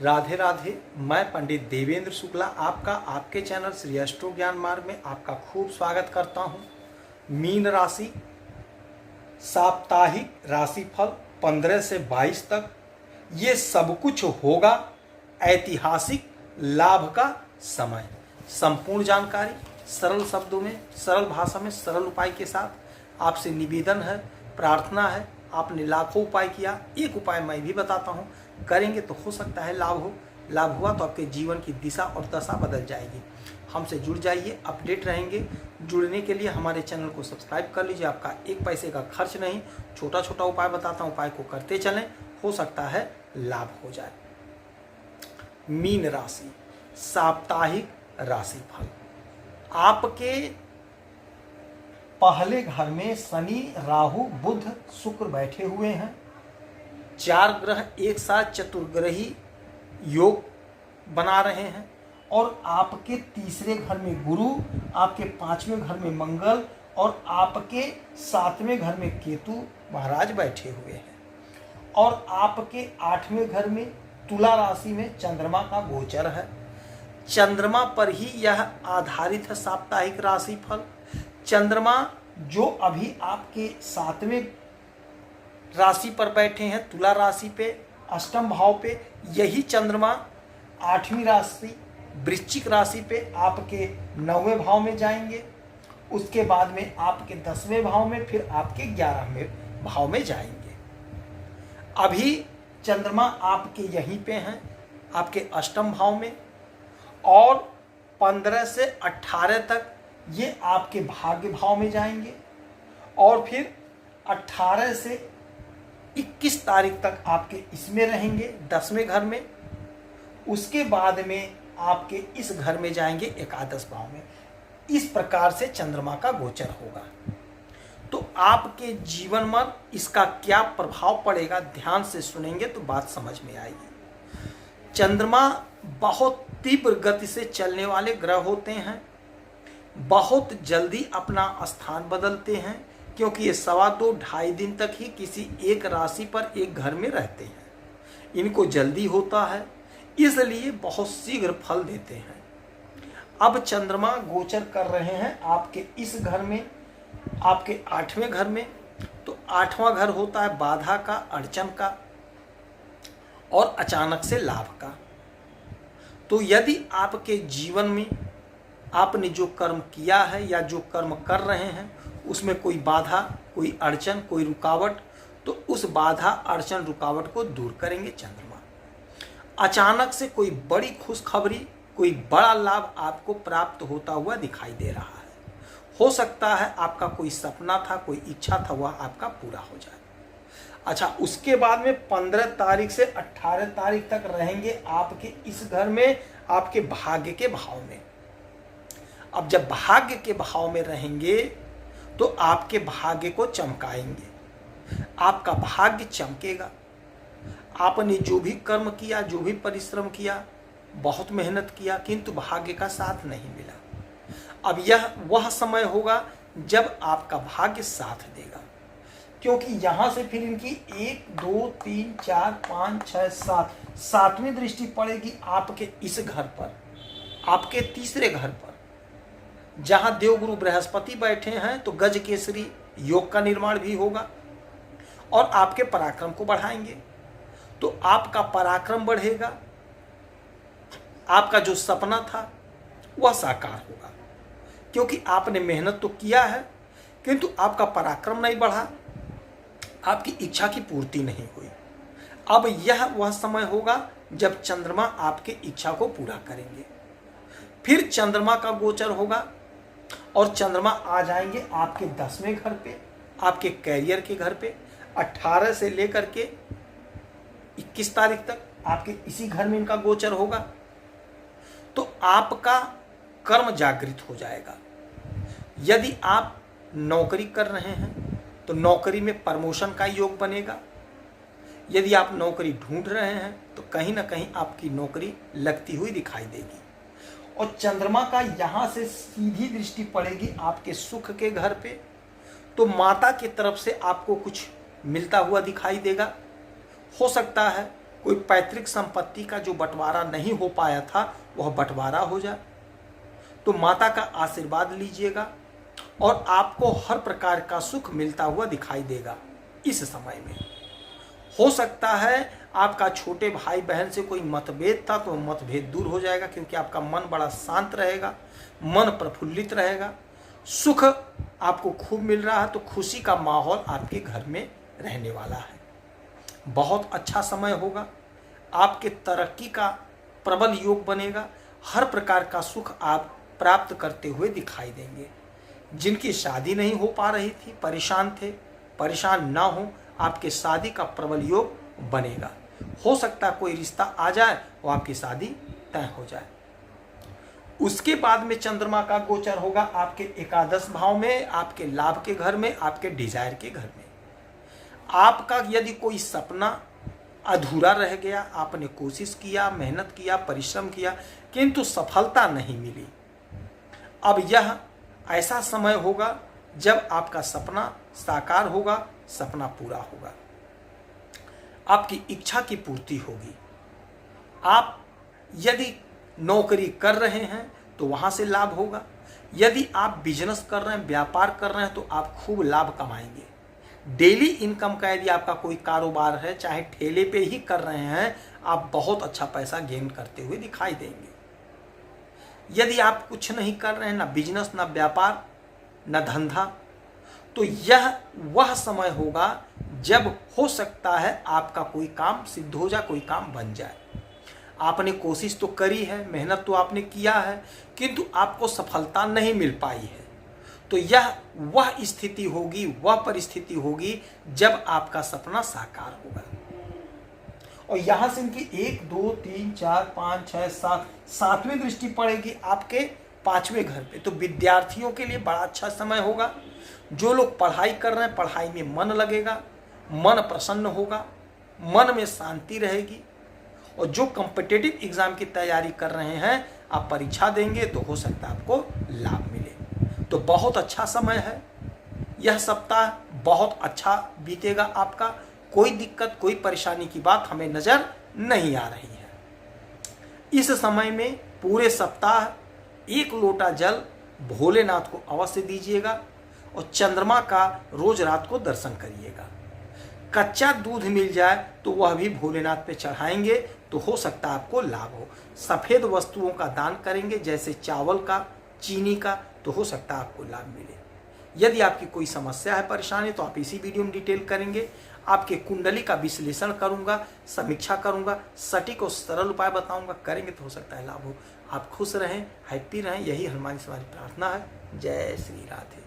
राधे राधे। मैं पंडित देवेंद्र शुक्ला आपका आपके चैनल श्री एस्ट्रो ज्ञान मार्ग में आपका खूब स्वागत करता हूं। मीन राशि साप्ताहिक राशिफल 15 से 22 तक ये सब कुछ होगा। ऐतिहासिक लाभ का समय। संपूर्ण जानकारी सरल शब्दों में, सरल भाषा में, सरल उपाय के साथ आपसे निवेदन है, प्रार्थना है। आपने लाखों उपाय किया, एक उपाय मैं भी बताता हूँ, करेंगे तो हो सकता है लाभ हो। लाभ हुआ तो आपके जीवन की दिशा और दशा बदल जाएगी। हमसे जुड़ जाइए, अपडेट रहेंगे। जुड़ने के लिए हमारे चैनल को सब्सक्राइब कर लीजिए। आपका एक पैसे का खर्च नहीं, छोटा छोटा उपाय बताता हूँ, उपाय को करते चलें, हो सकता है लाभ हो जाए। मीन राशि साप्ताहिक राशिफल। आपके पहले घर में शनि, राहु, बुध, शुक्र बैठे हुए हैं। 4 ग्रह एक साथ चतुर्ग्रही योग बना रहे हैं। और आपके तीसरे घर में गुरु, आपके 5वें घर में मंगल और आपके 7वें घर में केतु महाराज बैठे हुए हैं। और आपके 8वें घर में तुला राशि में चंद्रमा का गोचर है। चंद्रमा पर ही यह आधारित है साप्ताहिक राशिफल। चंद्रमा जो अभी आपके 7वें राशि पर बैठे हैं, तुला राशि पे, अष्टम भाव पे, यही चंद्रमा 8वीं राशि वृश्चिक राशि पे आपके 9वें भाव में जाएंगे। उसके बाद में आपके 10वें भाव में, फिर आपके 11वें भाव में जाएंगे। अभी चंद्रमा आपके यहीं पे हैं, आपके अष्टम भाव में। और 15 से 18 तक ये आपके भाग्य भाव में जाएंगे। और फिर 18 से 21 तारीख तक आपके इसमें रहेंगे, 10वें घर में। उसके बाद में आपके इस घर में जाएंगे, एकादश भाव में। इस प्रकार से चंद्रमा का गोचर होगा। तो आपके जीवन में इसका क्या प्रभाव पड़ेगा, ध्यान से सुनेंगे तो बात समझ में आएगी। चंद्रमा बहुत तीव्र गति से चलने वाले ग्रह होते हैं। बहुत जल्दी अपना स्थान बदलते हैं, क्योंकि ये 2.5 दिन तक ही किसी एक राशि पर एक घर में रहते हैं। इनको जल्दी होता है, इसलिए बहुत शीघ्र फल देते हैं। अब चंद्रमा गोचर कर रहे हैं आपके इस घर में, आपके 8वें घर में। तो 8वां घर होता है बाधा का, अड़चन का और अचानक से लाभ का। तो यदि आपके जीवन में आपने जो कर्म किया है या जो कर्म कर रहे हैं उसमें कोई बाधा, कोई अड़चन, कोई रुकावट, तो उस बाधा, अड़चन, रुकावट को दूर करेंगे चंद्रमा। अचानक से कोई बड़ी खुशखबरी, कोई बड़ा लाभ आपको प्राप्त होता हुआ दिखाई दे रहा है। हो सकता है आपका कोई सपना था, कोई इच्छा था, वह आपका पूरा हो जाए। अच्छा, उसके बाद में 15 तारीख से 18 तारीख तक रहेंगे आपके इस घर में, आपके भाग्य के भाव में। अब जब भाग्य के भाव में रहेंगे तो आपके भाग्य को चमकाएंगे। आपका भाग्य चमकेगा। आपने जो भी कर्म किया, जो भी परिश्रम किया, बहुत मेहनत किया, किंतु भाग्य का साथ नहीं मिला। अब यह वह समय होगा जब आपका भाग्य साथ देगा, क्योंकि यहां से फिर इनकी 1, 2, 3, 4, 5, 6, 7 7वीं दृष्टि पड़ेगी आपके इस घर पर, आपके तीसरे घर पर, जहां देवगुरु बृहस्पति बैठे हैं। तो गज केसरी योग का निर्माण भी होगा और आपके पराक्रम को बढ़ाएंगे। तो आपका पराक्रम बढ़ेगा। आपका जो सपना था वह साकार होगा, क्योंकि आपने मेहनत तो किया है, किंतु आपका पराक्रम नहीं बढ़ा, आपकी इच्छा की पूर्ति नहीं हुई। अब यह वह समय होगा जब चंद्रमा आपके इच्छा को पूरा करेंगे। फिर चंद्रमा का गोचर होगा और चंद्रमा आ जाएंगे आपके 10वें घर पे, आपके कैरियर के घर पे। 18 से लेकर के 21 तारीख तक आपके इसी घर में इनका गोचर होगा। तो आपका कर्म जागृत हो जाएगा। यदि आप नौकरी कर रहे हैं तो नौकरी में प्रमोशन का योग बनेगा। यदि आप नौकरी ढूंढ रहे हैं तो कहीं ना कहीं आपकी नौकरी लगती हुई दिखाई देगी। और चंद्रमा का यहाँ से सीधी दृष्टि पड़ेगी आपके सुख के घर पे, तो माता की तरफ से आपको कुछ मिलता हुआ दिखाई देगा। हो सकता है कोई पैतृक संपत्ति का जो बंटवारा नहीं हो पाया था वह बंटवारा हो जाए, तो माता का आशीर्वाद लीजिएगा और आपको हर प्रकार का सुख मिलता हुआ दिखाई देगा। इस समय में हो सकता है आपका छोटे भाई बहन से कोई मतभेद था तो मतभेद दूर हो जाएगा, क्योंकि आपका मन बड़ा शांत रहेगा, मन प्रफुल्लित रहेगा, सुख आपको खूब मिल रहा है, तो खुशी का माहौल आपके घर में रहने वाला है। बहुत अच्छा समय होगा, आपके तरक्की का प्रबल योग बनेगा, हर प्रकार का सुख आप प्राप्त करते हुए दिखाई देंगे। जिनकी शादी नहीं हो पा रही थी, परेशान थे, परेशान ना हो, आपके शादी का प्रबल योग बनेगा। हो सकता है कोई रिश्ता आ जाए और आपकी शादी तय हो जाए। उसके बाद में चंद्रमा का गोचर होगा आपके एकादश भाव में, आपके लाभ के घर में, आपके डिजायर के घर में। आपका यदि कोई सपना अधूरा रह गया, आपने कोशिश किया, मेहनत किया, परिश्रम किया, किंतु सफलता नहीं मिली, अब यह ऐसा समय होगा जब आपका सपना साकार होगा, सपना पूरा होगा, आपकी इच्छा की पूर्ति होगी। आप यदि नौकरी कर रहे हैं तो वहां से लाभ होगा, यदि आप बिजनेस कर रहे हैं, व्यापार कर रहे हैं, तो आप खूब लाभ कमाएंगे। डेली इनकम का यदि आपका कोई कारोबार है, चाहे ठेले पे ही कर रहे हैं, आप बहुत अच्छा पैसा गेन करते हुए दिखाई देंगे। यदि आप कुछ नहीं कर रहे हैं, ना बिजनेस, ना व्यापार, ना धंधा, तो यह वह समय होगा जब हो सकता है आपका कोई काम सिद्ध हो जाए, कोई काम बन जाए। आपने कोशिश तो करी है, मेहनत तो आपने किया है, किंतु आपको सफलता नहीं मिल पाई है, तो यह वह स्थिति होगी, वह परिस्थिति होगी जब आपका सपना साकार होगा। और यहां से इनकी 1 2 3 4 5 6 7 सातवीं दृष्टि पड़ेगी आपके 5वें घर पे, तो विद्यार्थियों के लिए बड़ा अच्छा समय होगा। जो लोग पढ़ाई कर रहे हैं, पढ़ाई में मन लगेगा, मन प्रसन्न होगा, मन में शांति रहेगी। और जो कॉम्पिटिटिव एग्जाम की तैयारी कर रहे हैं, आप परीक्षा देंगे तो हो सकता है आपको लाभ मिले। तो बहुत अच्छा समय है, यह सप्ताह बहुत अच्छा बीतेगा आपका। कोई दिक्कत, कोई परेशानी की बात हमें नजर नहीं आ रही है। इस समय में पूरे सप्ताह 1 लोटा जल भोलेनाथ को अवश्य दीजिएगा और चंद्रमा का रोज रात को दर्शन करिएगा। कच्चा दूध मिल जाए तो वह भी भोलेनाथ पे चढ़ाएंगे तो हो सकता है आपको लाभ हो। सफ़ेद वस्तुओं का दान करेंगे, जैसे चावल का, चीनी का, तो हो सकता है आपको लाभ मिले। यदि आपकी कोई समस्या है, परेशानी, तो आप इसी वीडियो में डिटेल करेंगे। आपके कुंडली का विश्लेषण करूंगा, समीक्षा करूंगा, सटीक और सरल उपाय बताऊंगा, करेंगे तो हो सकता है लाभ हो। आप खुश रहें, हैप्पी रहें, यही हनुमान से हमारी प्रार्थना है। जय श्री राधे।